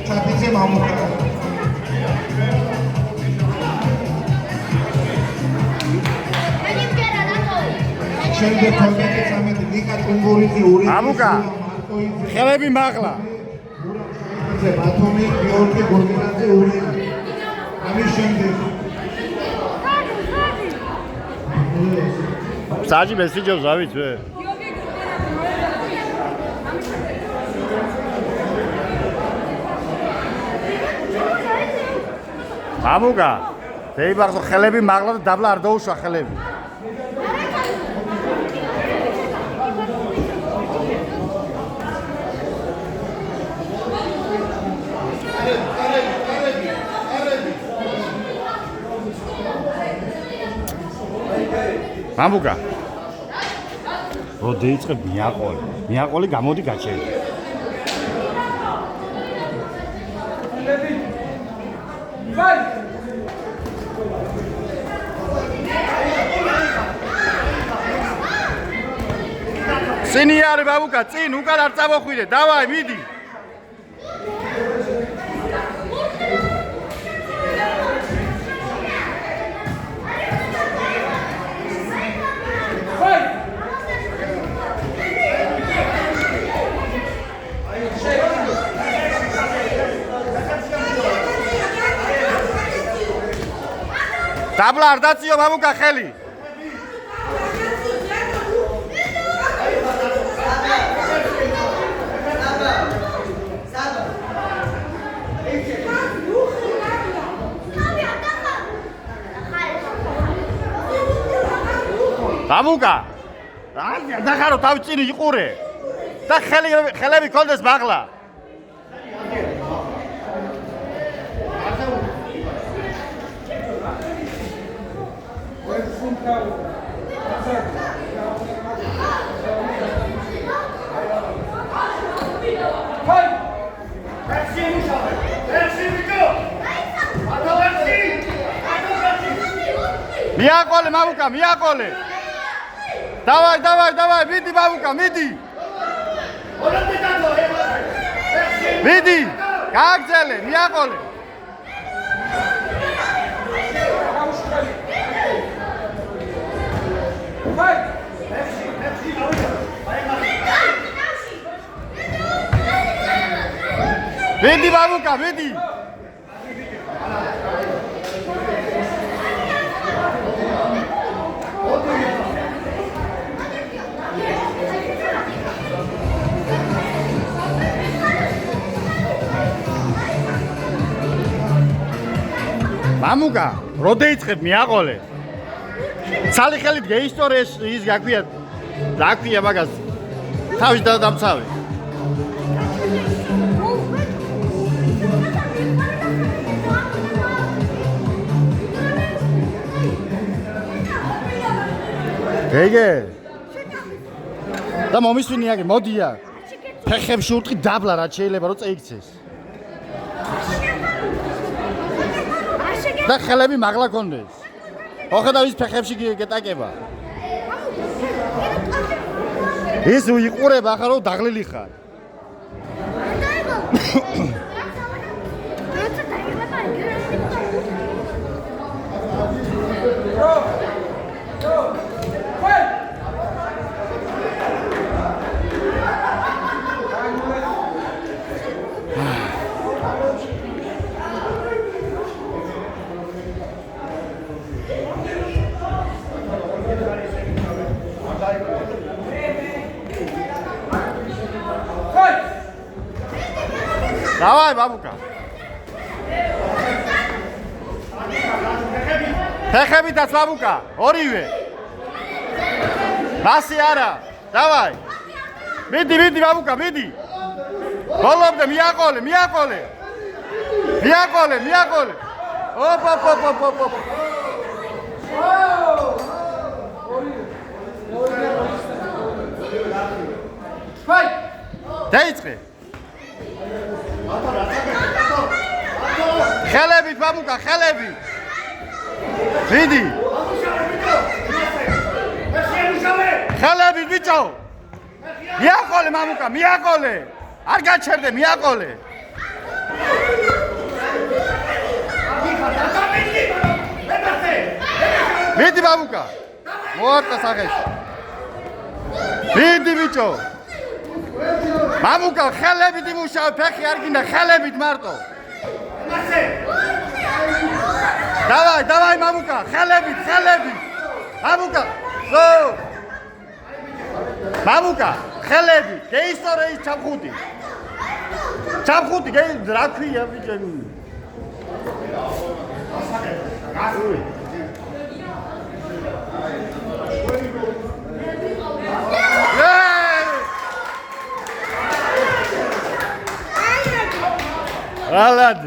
ჩაფიცე მამუკა. შემდეგ 12-13 ნიკა ტუნგურიძე ური. მამუკა. ხელები მაღლა. ბათუმი გიორგი გორგინაძე ური. ამის შემდეგ საჯი მესიჯობს ავით ვე. მამუკა, დაიბახო ხელები მაღლა და დაბლა არ დაუშვა ხელები. მამუკა. რო დაიწყე მიაყოლე. მიაყოლე გამოდი გაჩერდი. წინი არის ბაბუკა, წინ უკან არ წამოხვიდე, დავაი, მიდი. დაბლა არ დაციო ბაბუკა ხელი. ბაბუკა. აი, დახარო თავი წინ იყურე. და ხელები ქონდეს მაღლა. მიაყოლე მამუკა, მიაყოლე. დავაი, მიდი მამუკა, მიდი. მიდი, გააგზელე, მიაყოლე. მიდი მამუკა, მიდი. მამუკა, რო დაიწყებ მიაყოლე. ცალი ხელით გეისტორე ის გაქვია. რა ქვია მაგას? თავის დამცავე. გეგე. და მომისვინი აგე, მოდია. ფეხებში ურტყი დაბლა რა შეიძლება რომ წეიქცეს. და ხელები მაღლა კონდეს. ოხედავ ის ფეხებში გეტაკება. ის უიყურება ახლა რომ დაღლილი ხარ. დავაი ბაბუკა. ფეხებითაც ბაბუკა, ორივე. მასი არა. დავაი. მიდი ბაბუკა, მიდი. ბოლომდე მიაყოლე. ოპ. დაიწყე. ხელებით ბაბუკა, ხელებით. მიდი. ხელებით ბიჭო. მიაყოლე მამუკა, მიაყოლე. არ გაჩერდე, მიაყოლე. მიდი მამუკა. მოარტყა სახეში. მიდი ბიჭო. მამუკა, ხელებით იმუშავე, ფეხი არ გინდა, ხელებით მარტო. დავაი მამუკა, ხელებით. მამუკა, ზო. მამუკა, ხელები, გეისტორე ის ჩამხუთი. რა ქვია ბიჭო? რალად